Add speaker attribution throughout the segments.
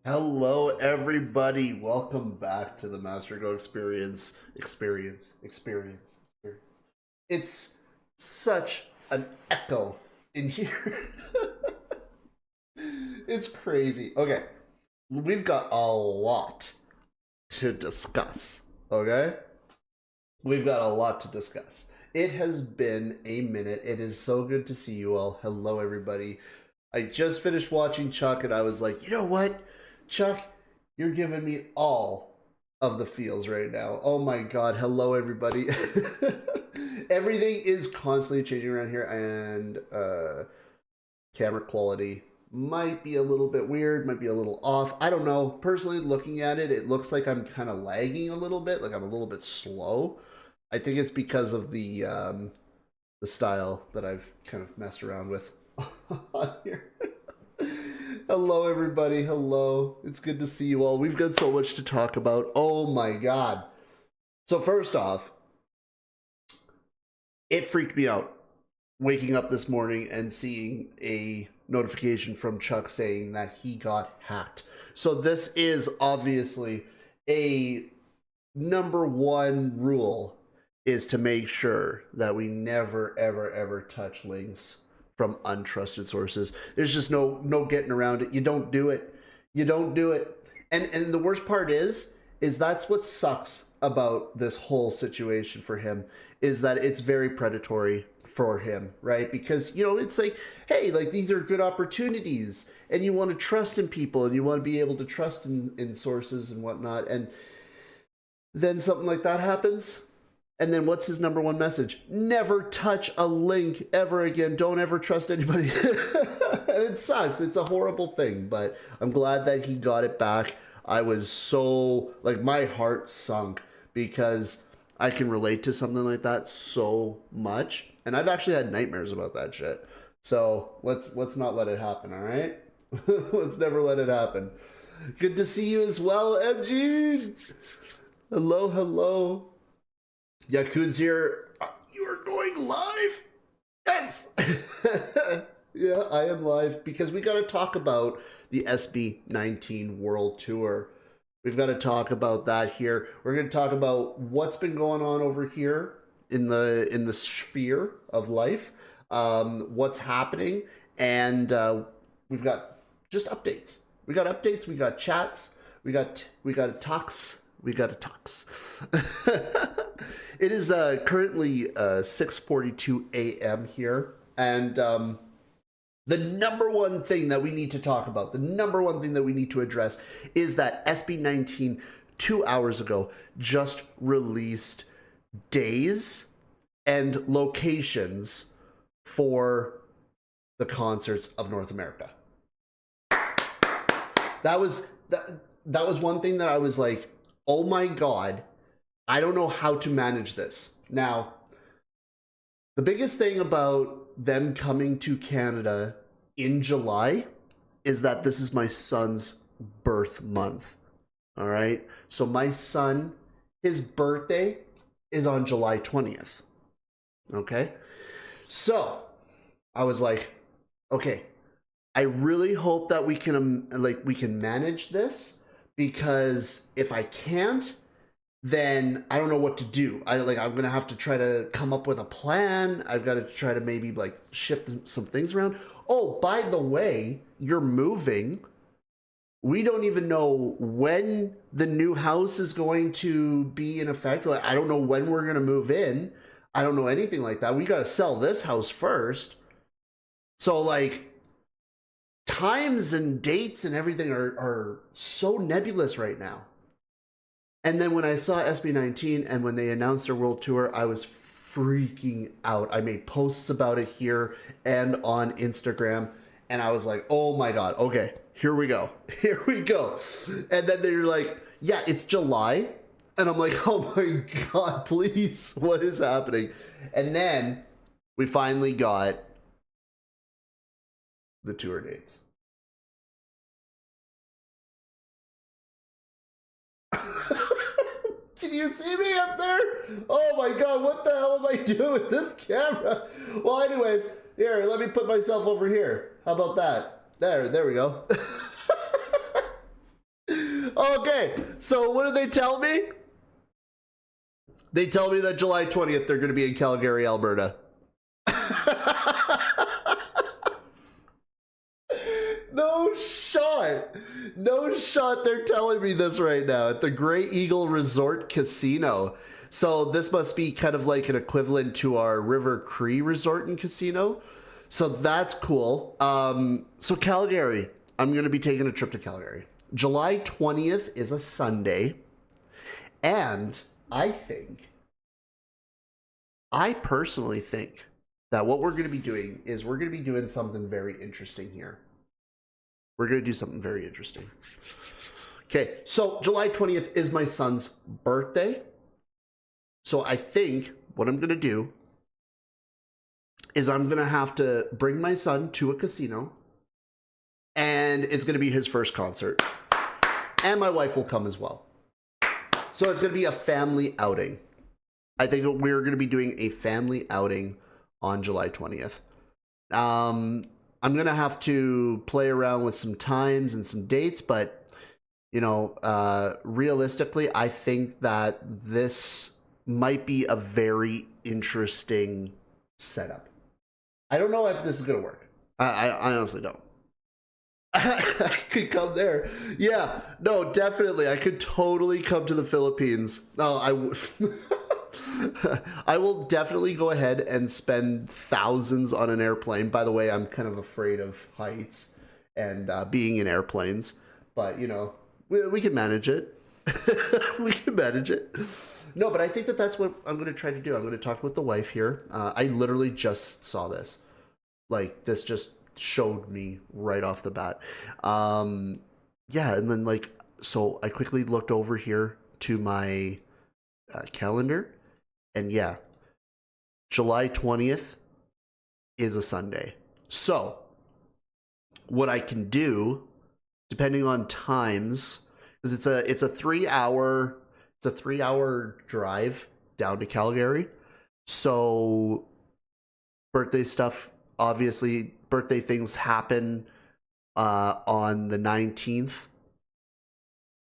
Speaker 1: Hello, everybody. Welcome back to the MasterGo experience. It's such an echo in here. It's crazy. Okay, we've got a lot to discuss. Okay, we've got a lot to discuss. It has been a minute. It is so good to see you all. Hello, everybody. I just finished watching Chuck, and I was like, you know what? Chuck, you're giving me all of the feels right now. Oh my god, hello everybody. Everything is constantly changing around here, and camera quality might be a little bit weird, might be a little off. I don't know. Personally, looking at it, it looks like I'm kind of lagging a little bit, like I'm a little bit slow. I think it's because of the style that I've kind of messed around with on here. Hello, everybody. Hello. It's good to see you all. We've got so much to talk about. Oh my god. So first off, it freaked me out waking up this morning and seeing a notification from Chuck saying that he got hacked. So this is obviously a number one rule, is to make sure that we never, ever, ever touch links from untrusted sources. There's just no getting around it. You don't do it. You don't do it. And the worst part is that's what sucks about this whole situation for him, is that it's very predatory for him, right? Because, you know, it's like, hey, like, these are good opportunities, and you want to trust in people, and you want to be able to trust in sources and whatnot, and then something like that happens. And then what's his number one message? Never touch a link ever again. Don't ever trust anybody. And it sucks. It's a horrible thing, but I'm glad that he got it back. I was so, like, my heart sunk because I can relate to something like that so much. And I've actually had nightmares about that shit. So let's not let it happen, all right? Let's never let it happen. Good to see you as well, MG. Hello, hello. Yakun's here. You are going live? Yes! Yeah, I am live because we got to talk about the SB19 World Tour. We've got to talk about that here. We're going to talk about what's been going on over here in the sphere of life, what's happening, and we've got just updates. We got updates, we got chats, we got talks. We got to talks. It is currently 6:42 a.m. here, and the number one thing that we need to talk about, the number one thing that we need to address, is that SB19 2 hours ago just released days and locations for the concerts of North America. That was one thing that I was like, oh my god, I don't know how to manage this. Now, the biggest thing about them coming to Canada in July is that this is my son's birth month. All right? So my son, his birthday is on July 20th. Okay? So, I was like, okay, I really hope that we can manage this, because if I can't, then I don't know what to do. I'm gonna have to try to come up with a plan. I've got to try to maybe like shift some things around. Oh, by the way, you're moving. We don't even know when the new house is going to be in effect. Like, I don't know when we're gonna move in. I don't know anything like that. We got to sell this house first. So like, times and dates and everything are so nebulous right now. And then when I saw SB19 and when they announced their world tour, I was freaking out. I made posts about it here and on Instagram, and I was like, oh my god, okay, here we go. Here we go. And then they're like, yeah, it's July. And I'm like, oh my god, please, what is happening? And then we finally got the tour dates. Can you see me up there? Oh my god, what the hell am I doing with this camera? Well, anyways, here, let me put myself over here. How about that? There we go. Okay, so what do they tell me? They tell me that July 20th they're going to be in Calgary, Alberta. No shot. No shot they're telling me this right now at the Grey Eagle Resort Casino. So this must be kind of like an equivalent to our River Cree Resort and Casino. So that's cool. So Calgary, I'm going to be taking a trip to Calgary. July 20th is a Sunday. And I personally think that what we're going to be doing is we're going to be doing something very interesting here. We're going to do something very interesting. Okay, so July 20th is my son's birthday. So I think what I'm going to do is I'm going to have to bring my son to a casino. And it's going to be his first concert. And my wife will come as well. So it's going to be a family outing. I think we're going to be doing a family outing on July 20th. I'm going to have to play around with some times and some dates, but, you know, realistically, I think that this might be a very interesting setup. I don't know if this is going to work. I honestly don't. I could come there. Yeah, no, definitely. I could totally come to the Philippines. No, I will definitely go ahead and spend thousands on an airplane. By the way, I'm kind of afraid of heights and being in airplanes, but you know, we can manage it. We can manage it. No, but I think that that's what I'm going to try to do. I'm going to talk with the wife here. I literally just saw this. Like, this just showed me right off the bat. Yeah, and then like, so I quickly looked over here to my calendar. And yeah, July 20th is a Sunday. So what I can do, depending on times, because it's a 3-hour drive down to Calgary. So birthday stuff, obviously birthday things happen on the 19th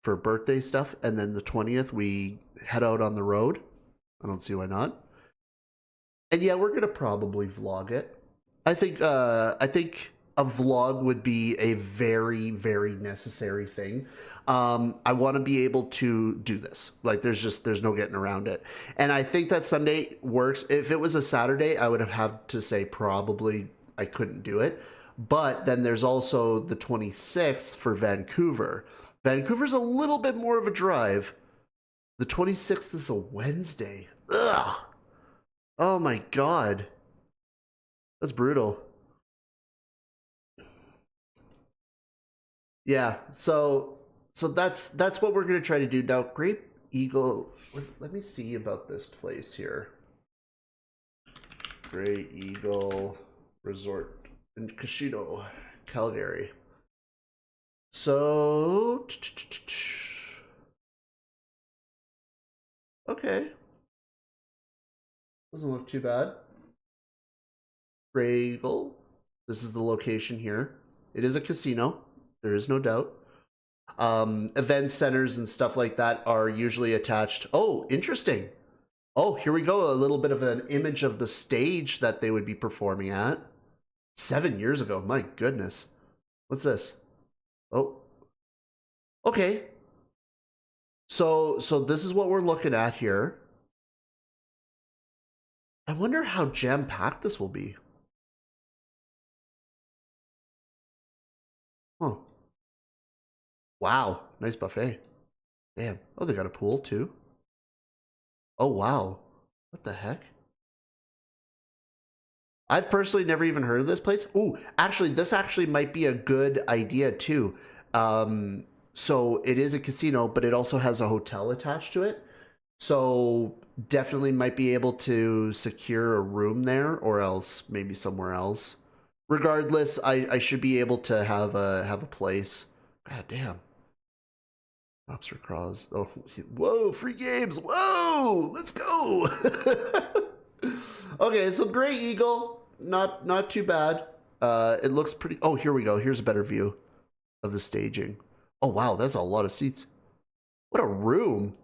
Speaker 1: for birthday stuff, and then the 20th we head out on the road. I don't see why not. And yeah, we're gonna probably vlog it. I think a vlog would be a very, very necessary thing. I want to be able to do this. Like, there's no getting around it. And I think that Sunday works. If it was a Saturday, I would have had to say probably I couldn't do it. But then there's also the 26th for Vancouver. Vancouver's a little bit more of a drive. The 26th is a Wednesday. Ugh. Oh my God. That's brutal. Yeah, so that's what we're going to try to do. Now, Great Eagle, let me see about this place here. Great Eagle Resort and Casino, Calgary. So, okay. Doesn't look too bad. Grey Eagle. This is the location here. It is a casino. There is no doubt. Event centers and stuff like that are usually attached. Oh, interesting. Oh, here we go. A little bit of an image of the stage that they would be performing at. 7 years ago. My goodness. What's this? Oh. Okay. So this is what we're looking at here. I wonder how jam-packed this will be. Huh. Wow, nice buffet. Damn. Oh, they got a pool too. Oh, wow. What the heck? I've personally never even heard of this place. Ooh, actually, this actually might be a good idea too. So it is a casino, but it also has a hotel attached to it. So definitely might be able to secure a room there, or else maybe somewhere else. Regardless, I should be able to have a place. God damn. Lobster crawls. Oh, whoa, free games. Whoa, let's go. Okay, so Grey Eagle, not too bad. It looks pretty. Oh, here we go. Here's a better view of the staging. Oh wow, that's a lot of seats. What a room.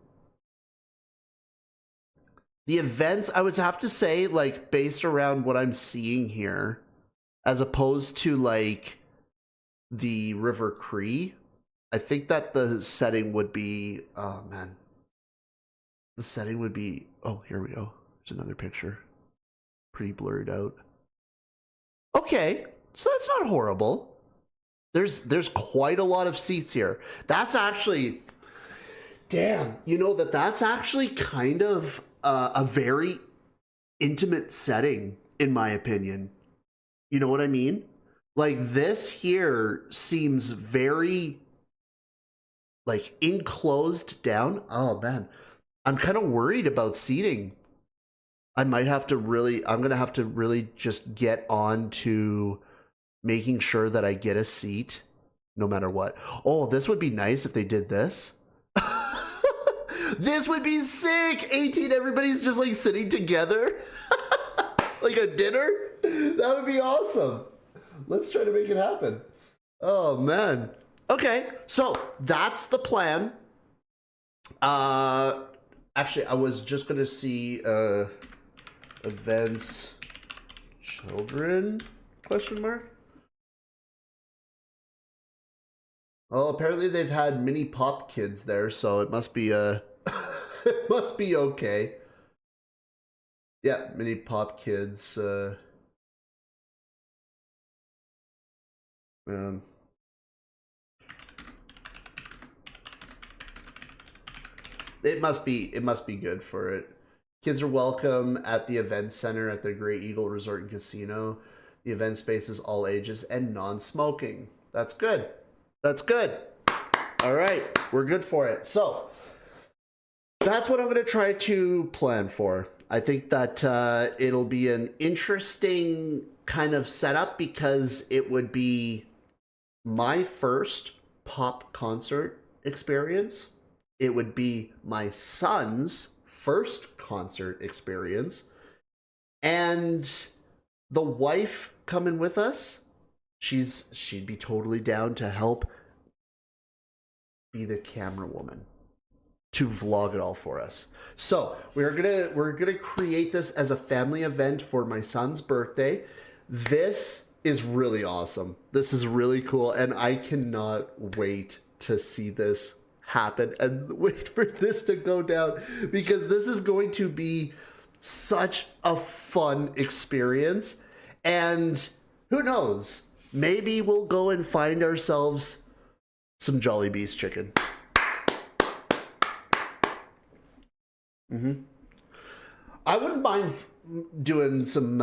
Speaker 1: The events, I would have to say, like, based around what I'm seeing here, as opposed to, like, the River Cree, I think that the setting would be, oh, man. The setting would be, oh, here we go. There's another picture. Pretty blurred out. Okay, so that's not horrible. There's quite a lot of seats here. That's actually, damn, you know, that's actually kind of a very intimate setting, in my opinion. You know what I mean? Like, this here seems very, like, enclosed down. Oh, man. I'm kind of worried about seating. I'm going to have to really just get on to making sure that I get a seat no matter what. Oh, this would be nice if they did this. This would be sick. 18, everybody's just like sitting together. Like a dinner. That would be awesome. Let's try to make it happen. Oh, man. Okay, so that's the plan. Actually, I was just going to see events children, question mark? Oh, apparently they've had mini pop kids there, so it must be it must be okay. Yeah, mini pop kids. It must be good for it. Kids are welcome at the event center at the Great Eagle Resort and Casino. The event space is all ages and non-smoking. That's good. That's good. All right, we're good for it. So that's what I'm going to try to plan for. I think that it'll be an interesting kind of setup because it would be my first pop concert experience. It would be my son's first concert experience. And the wife coming with us, she'd be totally down to help be the camera woman to vlog it all for us. So we're gonna create this as a family event for my son's birthday. This is really awesome. This is really cool, and I cannot wait to see this happen and wait for this to go down, because this is going to be such a fun experience. And who knows, maybe we'll go and find ourselves some Jollibee's chicken. I wouldn't mind doing some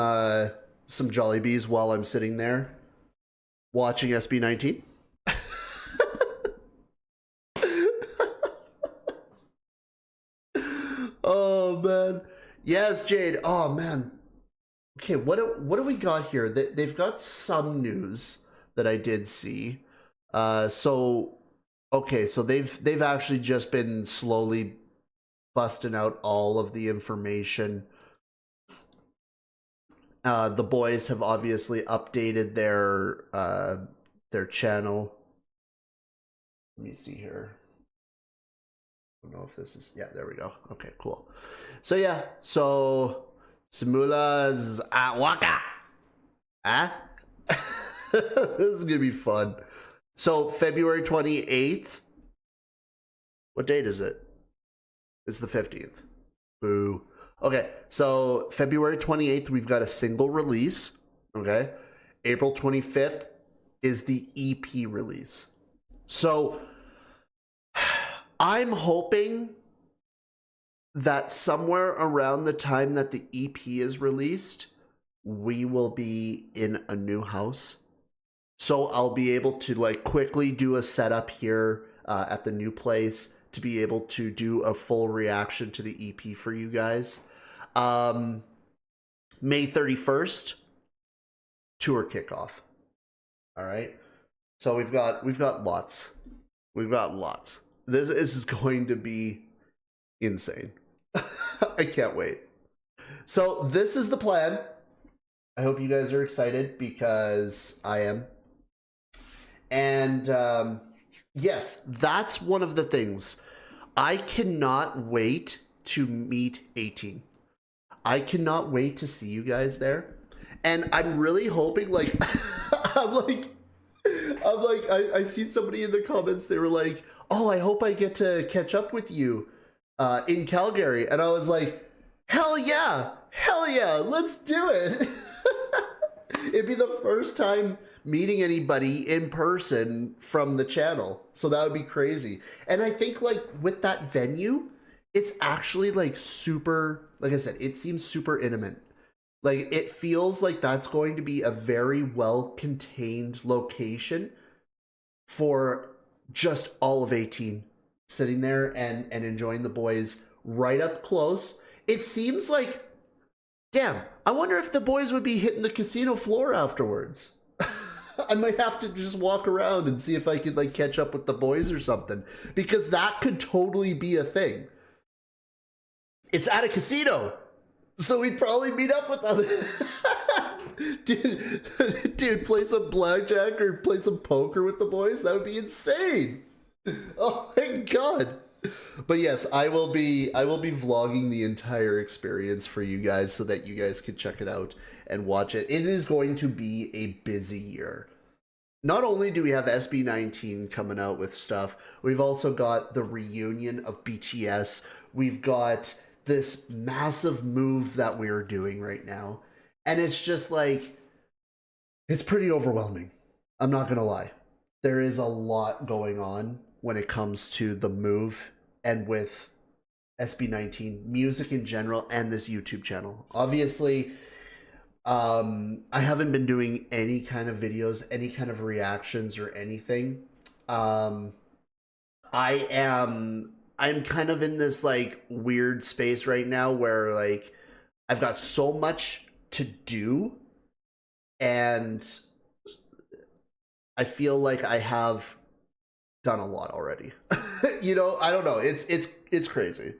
Speaker 1: Jollibees while I'm sitting there watching SB19. Oh man, yes, Jade. Oh man. Okay, what do we got here? They've got some news that I did see. So they've actually just been slowly busting out all of the information. The boys have obviously updated their channel. Let me see here. I don't know if this is, yeah, there we go. Okay, cool. So yeah, so Simula's at Waka. Huh? This is gonna be fun. So February 28th. What date is it? It's the 15th. Boo. Okay, so February 28th, we've got a single release. Okay. April 25th is the EP release. So I'm hoping that somewhere around the time that the EP is released, we will be in a new house. So I'll be able to like quickly do a setup here at the new place to be able to do a full reaction to the EP for you guys. May 31st, tour kickoff. All right. So we've got lots. We've got lots. This is going to be insane. I can't wait. So this is the plan. I hope you guys are excited because I am. And yes, that's one of the things. I cannot wait to meet 18. I cannot wait to see you guys there. And I'm really hoping, like, I seen somebody in the comments, they were like, oh, I hope I get to catch up with you in Calgary. And I was like, hell yeah, let's do it. It'd be the first time meeting anybody in person from the channel. So that would be crazy. And I think like with that venue, it's actually like super, like I said, it seems super intimate. Like it feels like that's going to be a very well contained location for just all of 18 sitting there and enjoying the boys right up close. It seems like, damn, I wonder if the boys would be hitting the casino floor afterwards. I might have to just walk around and see if I could like catch up with the boys or something, because that could totally be a thing. It's at a casino, so we'd probably meet up with them. dude, play some blackjack or play some poker with the boys. That would be insane. Oh my god. But yes, I will be vlogging the entire experience for you guys so that you guys can check it out and watch it. It is going to be a busy year. Not only do we have SB19 coming out with stuff, we've also got the reunion of BTS. We've got this massive move that we're doing right now. And it's just like, it's pretty overwhelming. I'm not gonna lie. There is a lot going on when it comes to the move and with SB19, music in general, and this YouTube channel. Obviously, I haven't been doing any kind of videos, any kind of reactions or anything. I'm kind of in this like weird space right now where like I've got so much to do and I feel like I have done a lot already. You know, I don't know. It's crazy.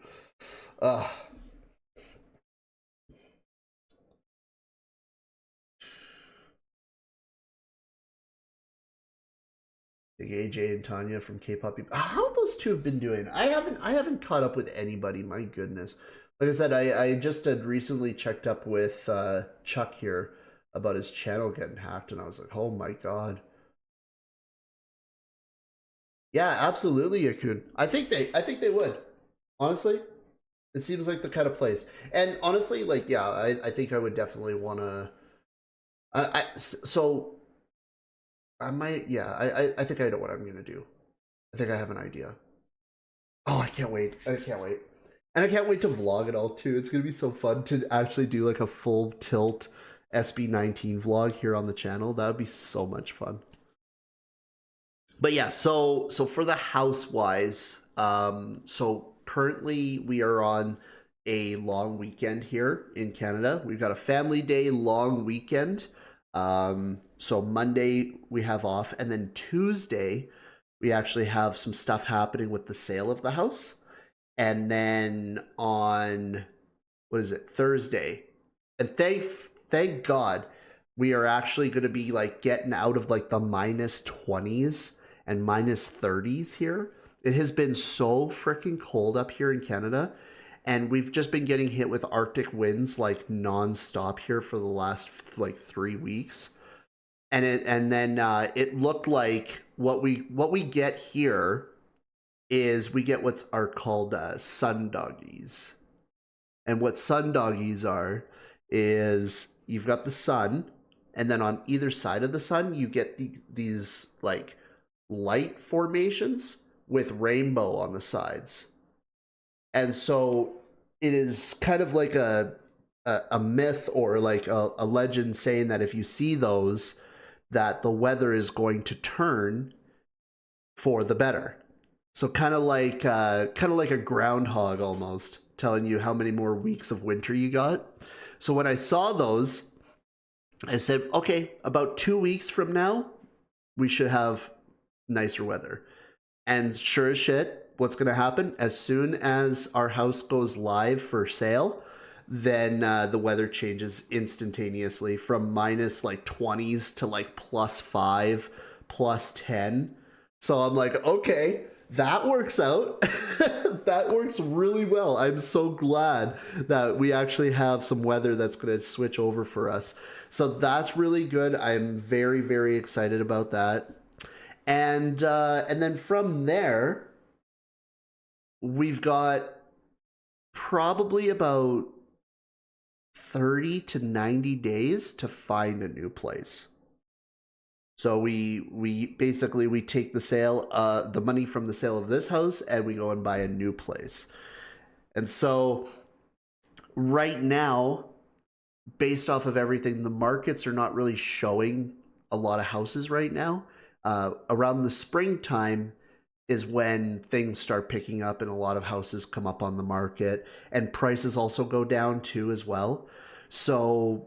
Speaker 1: Big AJ and Tanya from K-pop. How have those two have been doing? I haven't caught up with anybody. My goodness. Like I said, I just had recently checked up with Chuck here about his channel getting hacked, and I was like, oh my god. Yeah, absolutely, Yakun. I think they would. Honestly, it seems like the kind of place. And honestly, like, yeah, I think I would definitely want to. So I might. Yeah, I think I know what I'm gonna do. I think I have an idea. Oh, I can't wait. I can't wait. And I can't wait to vlog it all too. It's gonna be so fun to actually do like a full tilt SB19 vlog here on the channel. That would be so much fun. But yeah, so for the house-wise, so currently we are on a long weekend here in Canada. We've got a family day long weekend. So Monday we have off, and then Tuesday we actually have some stuff happening with the sale of the house. And then on, what is it, Thursday, and thank God we are actually going to be like getting out of like the -20s and -30s here. It has been so freaking cold up here in Canada, and we've just been getting hit with Arctic winds like non-stop here for the last like 3 weeks. And then it looked like what we get here is we get what's are called sun doggies. And what sun doggies are is you've got the sun, and then on either side of the sun you get these like light formations with rainbow on the sides. And so it is kind of like a myth or like a legend saying that if you see those, that the weather is going to turn for the better. So kind of like a groundhog almost, telling you how many more weeks of winter you got. So when I saw those, I said, okay, about 2 weeks from now, we should have nicer weather. And sure as shit, what's going to happen? As soon as our house goes live for sale, then the weather changes instantaneously from -20s to like +5, +10. So I'm like, okay, that works out. That works really well. I'm so glad that we actually have some weather that's going to switch over for us. So that's really good. I'm very, very excited about that. And then from there, we've got probably about 30 to 90 days to find a new place. So we basically we take the money from the sale of this house and we go and buy a new place. And so right now, based off of everything, the markets are not really showing a lot of houses right now. Around the springtime is when things start picking up and a lot of houses come up on the market, and prices also go down too as well. So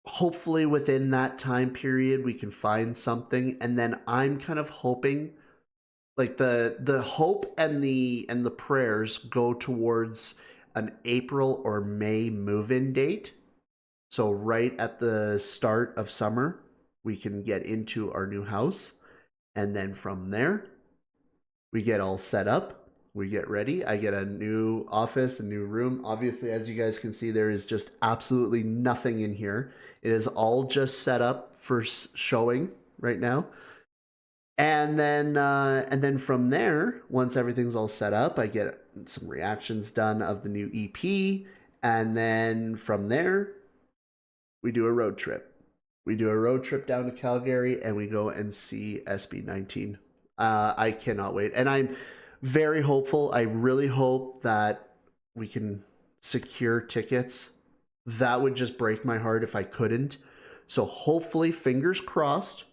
Speaker 1: hopefully within that time period we can find something. And then I'm kind of hoping, like the hope and the prayers go towards an April or May move-in date. So right at the start of summer, we can get into our new house. And then from there, we get all set up. We get ready. I get a new office, a new room. Obviously, as you guys can see, there is just absolutely nothing in here. It is all just set up for showing right now. And then from there, once everything's all set up, I get some reactions done of the new EP. And then from there, we do a road trip. We do a road trip down to Calgary and we go and see SB19. I cannot wait. And I'm very hopeful. I really hope that we can secure tickets. That would just break my heart if I couldn't. So hopefully, fingers crossed,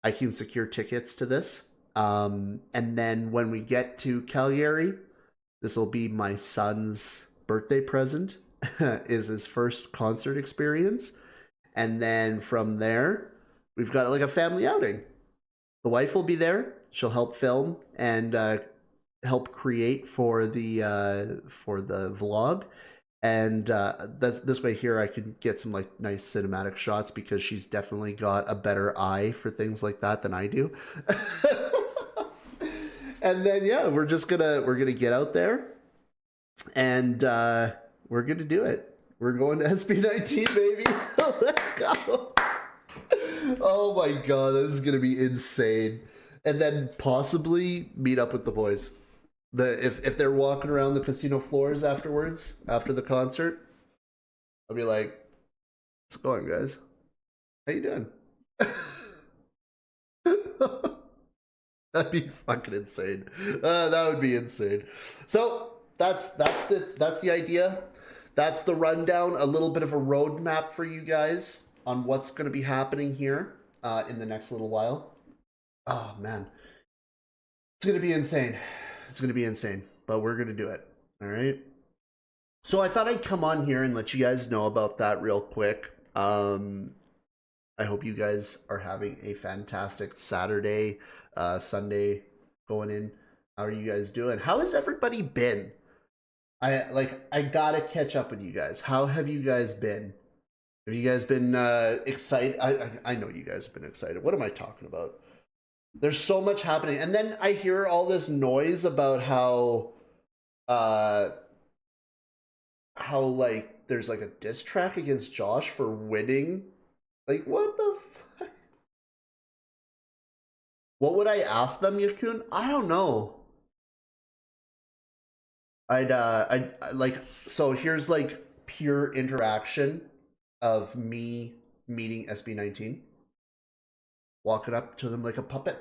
Speaker 1: I can secure tickets to this. And then when we get to Calgary, this will be my son's birthday present. Is his first concert experience. And then from there, we've got like a family outing. The wife will be there. She'll help film and help create for the vlog. And that's this way here I can get some like nice cinematic shots because she's definitely got a better eye for things like that than I do. And then yeah, we're gonna get out there and we're gonna do it. We're going to SB19, baby. Let's go. Oh my god, this is gonna be insane. And then possibly meet up with the boys. If they're walking around the casino floors afterwards, after the concert, I'll be like, "What's going, guys? How you doing?" That'd be fucking insane. That would be insane. So that's the idea. That's the rundown. A little bit of a roadmap for you guys on what's going to be happening here in the next little while. Oh man, it's going to be insane. It's going to be insane, but we're going to do it. All right. So I thought I'd come on here and let you guys know about that real quick. I hope you guys are having a fantastic Saturday, Sunday going in. How are you guys doing? How has everybody been? I gotta catch up with you guys. How have you guys been? Have you guys been excited? I know you guys have been excited. What am I talking about? There's so much happening. And then I hear all this noise about how like there's like a diss track against Josh for winning. Like what the fuck? What would I ask them, Yakun? I don't know. I'd like, so here's like pure interaction of me meeting SB19, walking up to them like a puppet,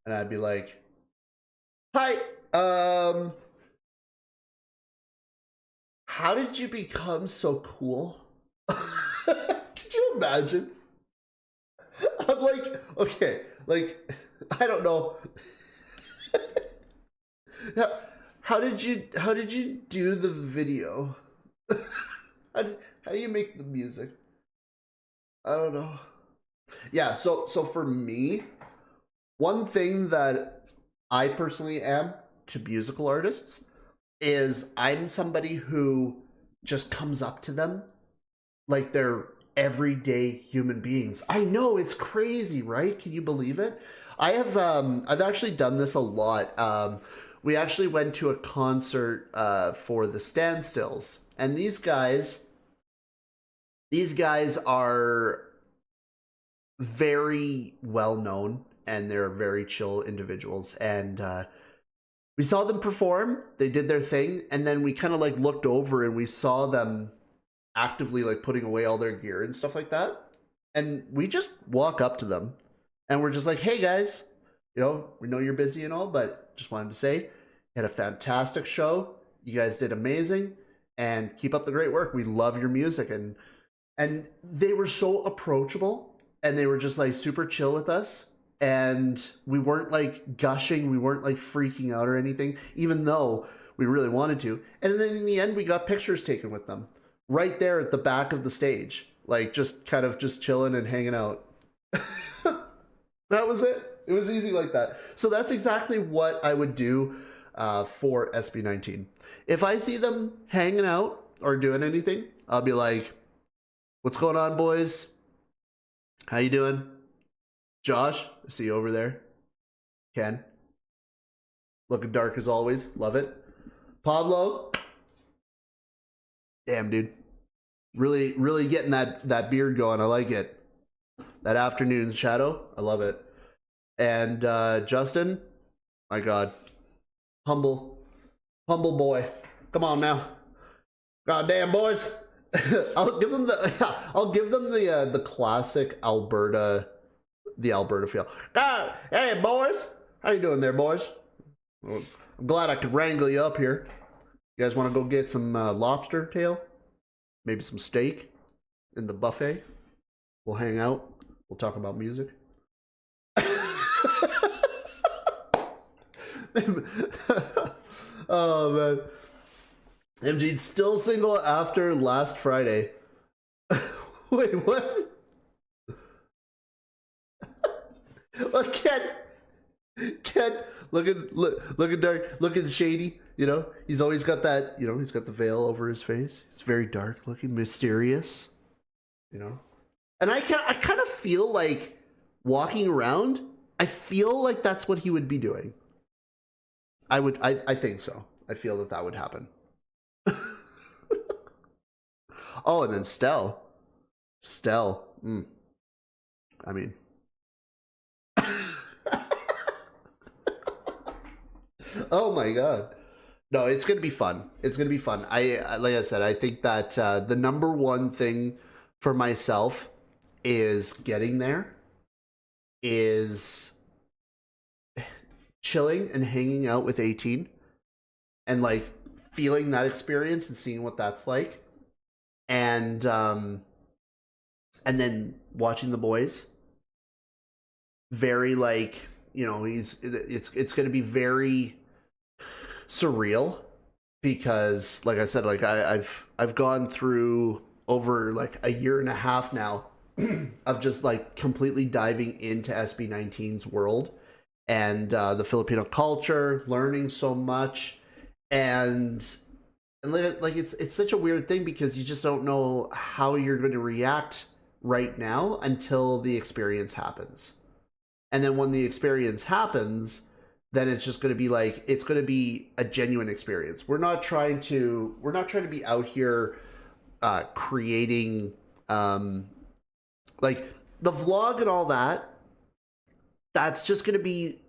Speaker 1: and I'd be like, "Hi, how did you become so cool?" Could you imagine? I'm like, okay, like, I don't know. How did you do the video? How do you make the music? I don't know. Yeah, so for me, one thing that I personally am to musical artists is I'm somebody who just comes up to them like they're everyday human beings. I know, it's crazy, right? Can you believe it? I've actually done this a lot. We actually went to a concert for the Standstills, and these guys are very well known, and they're very chill individuals. And we saw them perform. They did their thing, and then we kind of like looked over and we saw them actively like putting away all their gear and stuff like that. And we just walk up to them and we're just like, hey guys, you know, we know you're busy and all, but just wanted to say you had a fantastic show. You guys did amazing, and keep up the great work. We love your music. And they were so approachable, and they were just like super chill with us. And we weren't like gushing, we weren't like freaking out or anything, even though we really wanted to. And then in the end, we got pictures taken with them right there at the back of the stage, like just kind of just chilling and hanging out. That was it. It was easy like that. So that's exactly what I would do for SB19. If I see them hanging out or doing anything, I'll be like, what's going on, boys? How you doing? Josh, I see you over there. Ken, looking dark as always. Love it. Pablo, damn, dude. Really getting that beard going. I like it. That afternoon shadow, I love it. And Justin, my God, humble boy. Come on now, goddamn boys. I'll give them the classic Alberta, the Alberta feel. Ah, hey boys, how you doing there, boys? Well, I'm glad I could wrangle you up here. You guys want to go get some lobster tail? Maybe some steak in the buffet? We'll hang out. We'll talk about music. Oh man. MG's still single after last Friday. Wait, what? Well, Ken, looking dark, looking shady. You know, he's always got that. You know, he's got the veil over his face. It's very dark, looking mysterious. You know, and I kind of feel like walking around. I feel like that's what he would be doing. I think so. I feel that would happen. Oh, and then Stell. I mean, oh my God. No, it's gonna be fun. It's gonna be fun. I like I said, I think that the number one thing for myself is getting there, is chilling and hanging out with 18, and like feeling that experience and seeing what that's like, and then watching the boys. Very like, you know, it's going to be very surreal, because like I said, like I've gone through over like a year and a half now of just like completely diving into SB19's world and the Filipino culture, learning so much, and like it's such a weird thing, because you just don't know how you're going to react right now until the experience happens. And then when the experience happens, then it's just going to be like, it's going to be a genuine experience. We're not trying to be out here creating like the vlog and all that. That's just going to be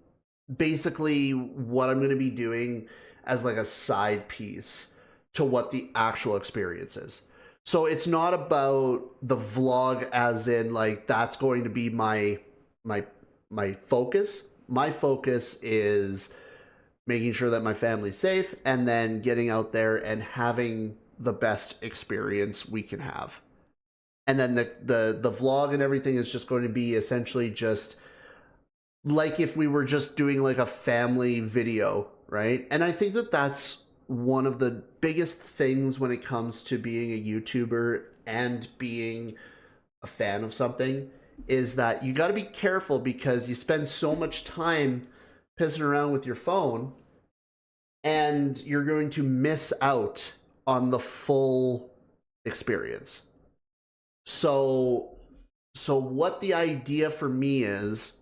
Speaker 1: basically what I'm going to be doing as like a side piece to what the actual experience is. So it's not about the vlog as in like that's going to be my focus. My focus is making sure that my family's safe, and then getting out there and having the best experience we can have. And then the vlog and everything is just going to be essentially just like if we were just doing like a family video, right? And I think that that's one of the biggest things when it comes to being a YouTuber and being a fan of something, is that you got to be careful, because you spend so much time pissing around with your phone, and you're going to miss out on the full experience. So what the idea for me is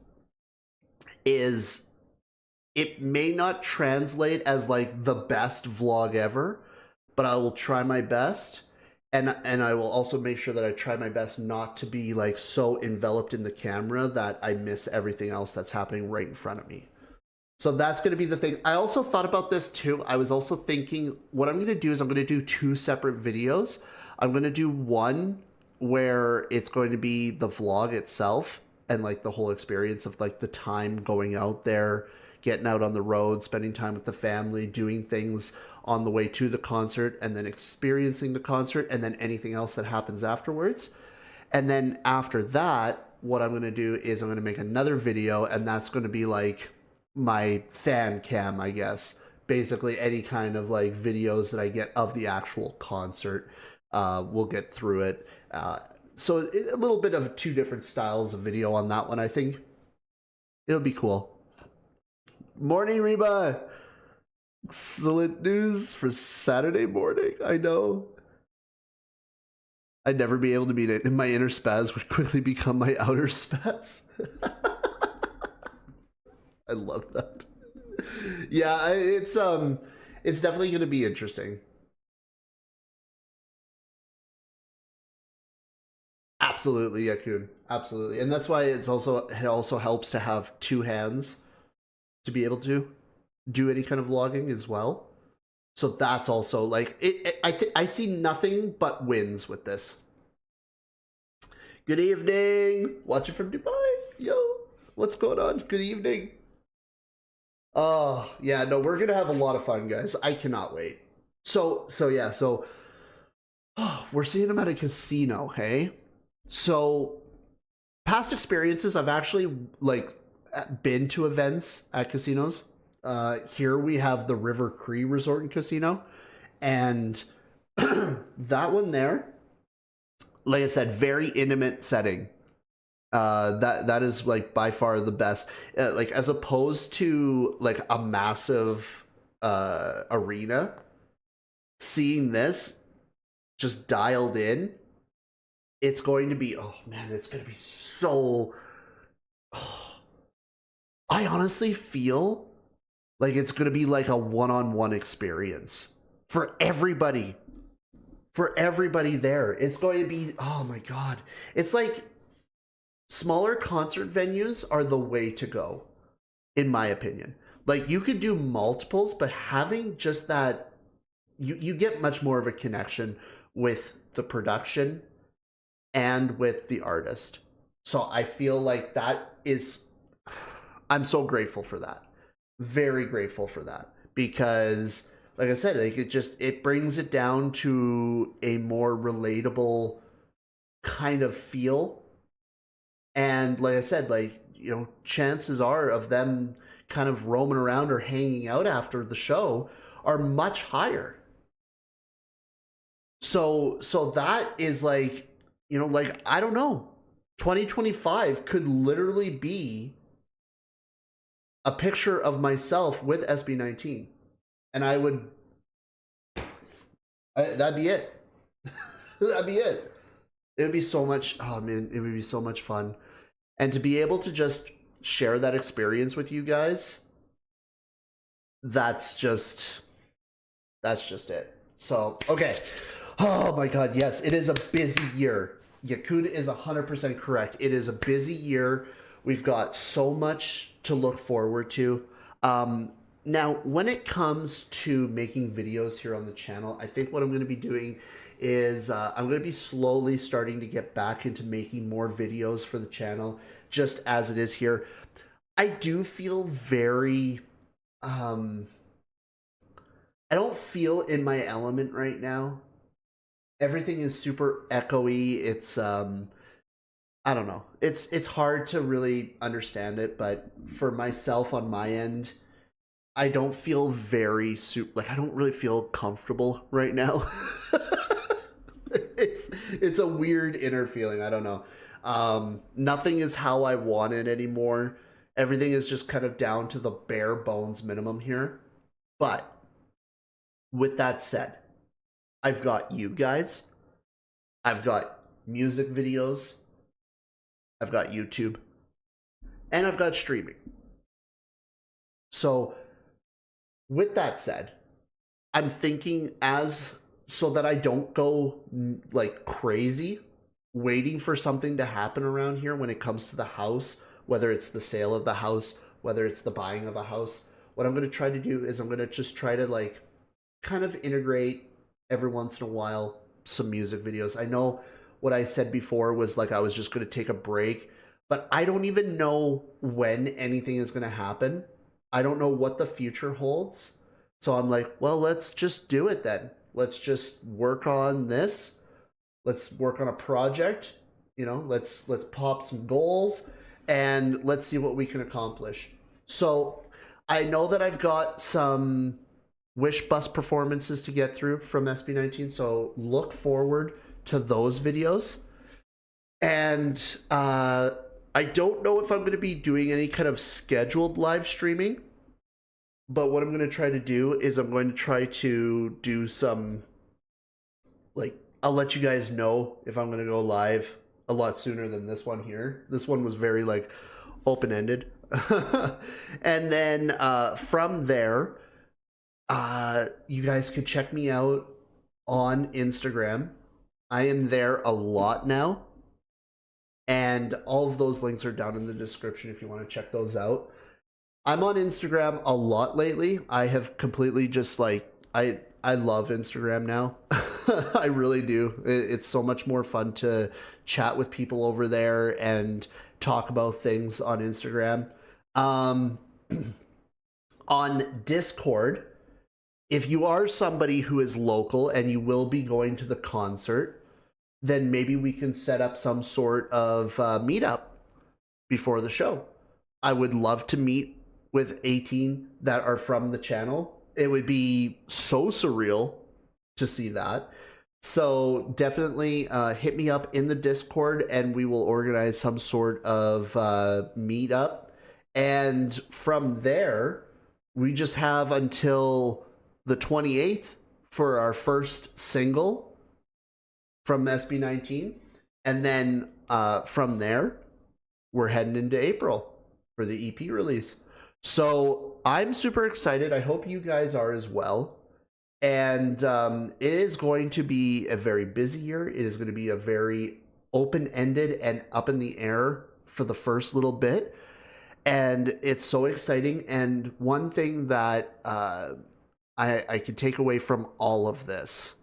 Speaker 1: it may not translate as like the best vlog ever, but I will try my best. And I will also make sure that I try my best not to be like so enveloped in the camera that I miss everything else that's happening right in front of me. So that's going to be the thing. I also thought about this too. I was also thinking what I'm going to do is I'm going to do 2 separate videos. I'm going to do one where it's going to be the vlog itself and like the whole experience of like the time going out there, getting out on the road, spending time with the family, doing things on the way to the concert, and then experiencing the concert, and then anything else that happens afterwards. And then after that, what I'm going to do is I'm going to make another video, and that's going to be like my fan cam, I guess. Basically, any kind of like videos that I get of the actual concert. We'll get through it. So a little bit of 2 different styles of video on that one. I think it'll be cool. Morning, Reba. Excellent news for Saturday morning. I know. I'd never be able to beat it. My inner spaz would quickly become my outer spaz. I love that. Yeah, it's definitely going to be interesting. Absolutely, Yakun. Absolutely. And that's why it also helps to have 2 hands to be able to do any kind of vlogging as well. So that's also like I see nothing but wins with this. Good evening. Watching from Dubai. Yo, what's going on? Good evening. Oh, yeah, no, we're going to have a lot of fun, guys. I cannot wait. So yeah, so we're seeing him at a casino, hey? So past experiences, I've actually like been to events at casinos. Here we have the River Cree Resort and Casino, and that one there, like I said, very intimate setting. That is like by far the best. Like as opposed to like a massive arena, seeing this just dialed in, it's going to be, oh man, it's going to be so. Oh, I honestly feel like it's going to be like a one-on-one experience for everybody. For everybody there. It's going to be, oh my God. It's like smaller concert venues are the way to go, in my opinion. Like you could do multiples, but having just that, you get much more of a connection with the production and with the artist. So I feel like that is, I'm so grateful for that. Very grateful for that, because like I said, like it brings it down to a more relatable kind of feel. And like I said, like, you know, chances are of them kind of roaming around or hanging out after the show are much higher. So that is like, you know, like, I don't know, 2025 could literally be a picture of myself with SB19, and I would, that'd be it. That'd be it. It would be so much, oh man, it would be so much fun. And to be able to just share that experience with you guys, that's just it. So, okay. Oh my God, yes, it is a busy year. Yakuna is 100% correct. It is a busy year. We've got so much to look forward to. Now, when it comes to making videos here on the channel, I think what I'm going to be doing is I'm going to be slowly starting to get back into making more videos for the channel, just as it is here. I do feel very, I don't feel in my element right now. Everything is super echoey. It's, I don't know. It's hard to really understand it, but for myself on my end, I don't feel very I don't really feel comfortable right now. It's a weird inner feeling. I don't know. Nothing is how I want it anymore. Everything is just kind of down to the bare bones minimum here. But with that said, I've got you guys. I've got music videos, I've got YouTube, and I've got streaming. So with that said, I'm thinking so that I don't go like crazy waiting for something to happen around here when it comes to the house, whether it's the sale of the house, whether it's the buying of a house. What I'm going to try to do is I'm going to just try to like kind of integrate every once in a while some music videos. I know what I said before was like I was just going to take a break, but I don't even know when anything is going to happen. I don't know what the future holds. So I'm like, well, let's just do it then. Let's just work on this. Let's work on a project. You know, let's pop some goals and let's see what we can accomplish. So I know that I've got some wish bus performances to get through from SB19. So look forward to those videos. And I don't know if I'm going to be doing any kind of scheduled live streaming, but what I'm going to try to do is I'm going to try to do some, like, I'll let you guys know if I'm going to go live a lot sooner than this one here. This one was very, like, open-ended. And then from there, you guys could check me out on Instagram. I am there a lot now. And all of those links are down in the description if you want to check those out. I'm on Instagram a lot lately. I have completely just like, I love Instagram now. I really do. It's so much more fun to chat with people over there and talk about things on Instagram. On Discord, if you are somebody who is local and you will be going to the concert, then maybe we can set up some sort of meetup before the show. I would love to meet with 18 that are from the channel. It would be so surreal to see that. So definitely hit me up in the Discord and we will organize some sort of meetup. And from there, we just have until the 28th for our first single from SB19. And then from there, we're heading into April for the EP release. So I'm super excited. I hope you guys are as well. And it is going to be a very busy year. It is going to be a very open-ended and up in the air for the first little bit. And it's so exciting. And one thing that I can take away from all of this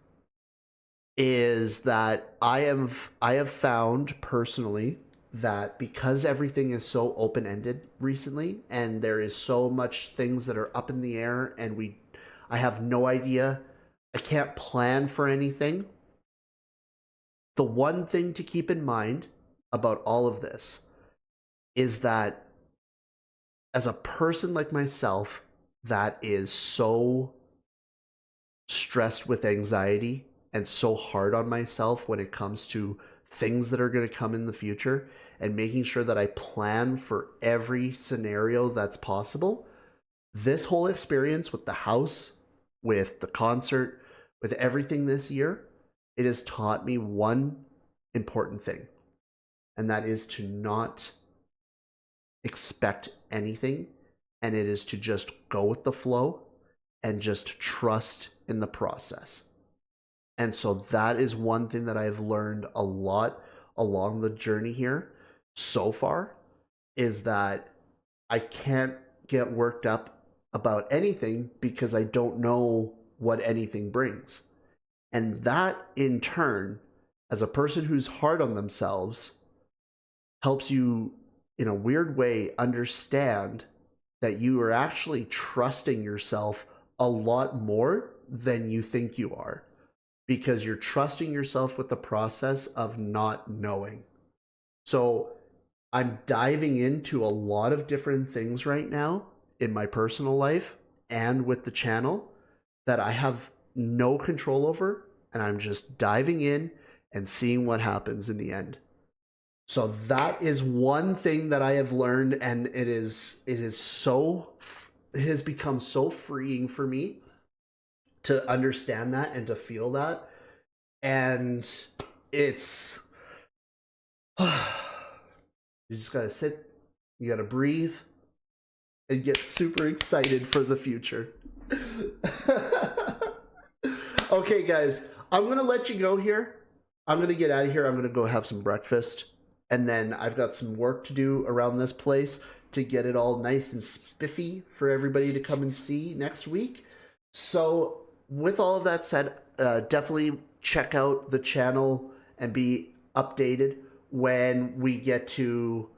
Speaker 1: is that I have found personally that because everything is so open-ended recently and there is so much things that are up in the air and I have no idea, I can't plan for anything. The one thing to keep in mind about all of this is that as a person like myself that is so stressed with anxiety and so hard on myself when it comes to things that are going to come in the future and making sure that I plan for every scenario that's possible, this whole experience with the house, with the concert, with everything this year, it has taught me one important thing, and that is to not expect anything, and it is to just go with the flow and just trust in the process. And so that is one thing that I've learned a lot along the journey here so far, is that I can't get worked up about anything because I don't know what anything brings. And that in turn, as a person who's hard on themselves, helps you in a weird way understand that you are actually trusting yourself a lot more than you think you are, because you're trusting yourself with the process of not knowing. So I'm diving into a lot of different things right now in my personal life and with the channel that I have no control over, and I'm just diving in and seeing what happens in the end. So that is one thing that I have learned, and it has become so freeing for me to understand that and to feel that. And it's You just gotta sit, you gotta breathe, and get super excited for the future. Okay, guys, I'm gonna let you go here. I'm gonna get out of here. I'm gonna go have some breakfast, and then I've got some work to do around this place to get it all nice and spiffy for everybody to come and see next week. So with all of that said, definitely check out the channel and be updated when we get to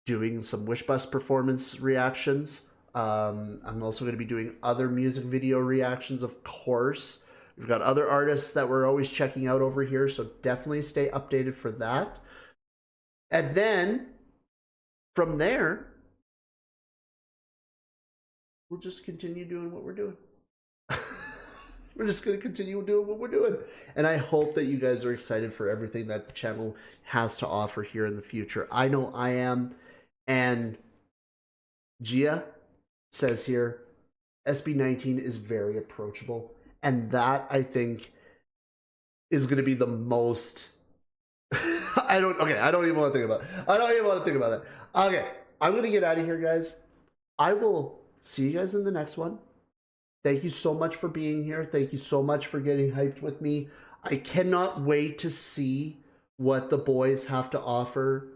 Speaker 1: doing some Wish Bus performance reactions. I'm also going to be doing other music video reactions, of course. We've got other artists that we're always checking out over here, so definitely stay updated for that. And then from there, we'll just continue doing what we're doing. We're just going to continue doing what we're doing. And I hope that you guys are excited for everything that the channel has to offer here in the future. I know I am. And Gia says here, SB19 is very approachable. And that, I think, is going to be the most... I don't even want to think about it. I don't even want to think about that. Okay, I'm going to get out of here, guys. I will see you guys in the next one. Thank you so much for being here. Thank you so much for getting hyped with me. I cannot wait to see what the boys have to offer.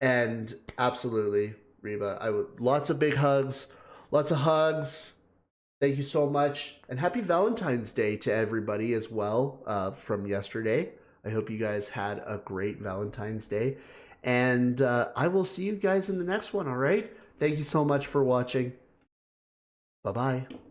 Speaker 1: And absolutely, Reba, I would lots of big hugs, lots of hugs. Thank you so much. And happy Valentine's Day to everybody as well from yesterday. I hope you guys had a great Valentine's Day. And I will see you guys in the next one, all right? Thank you so much for watching. Bye-bye.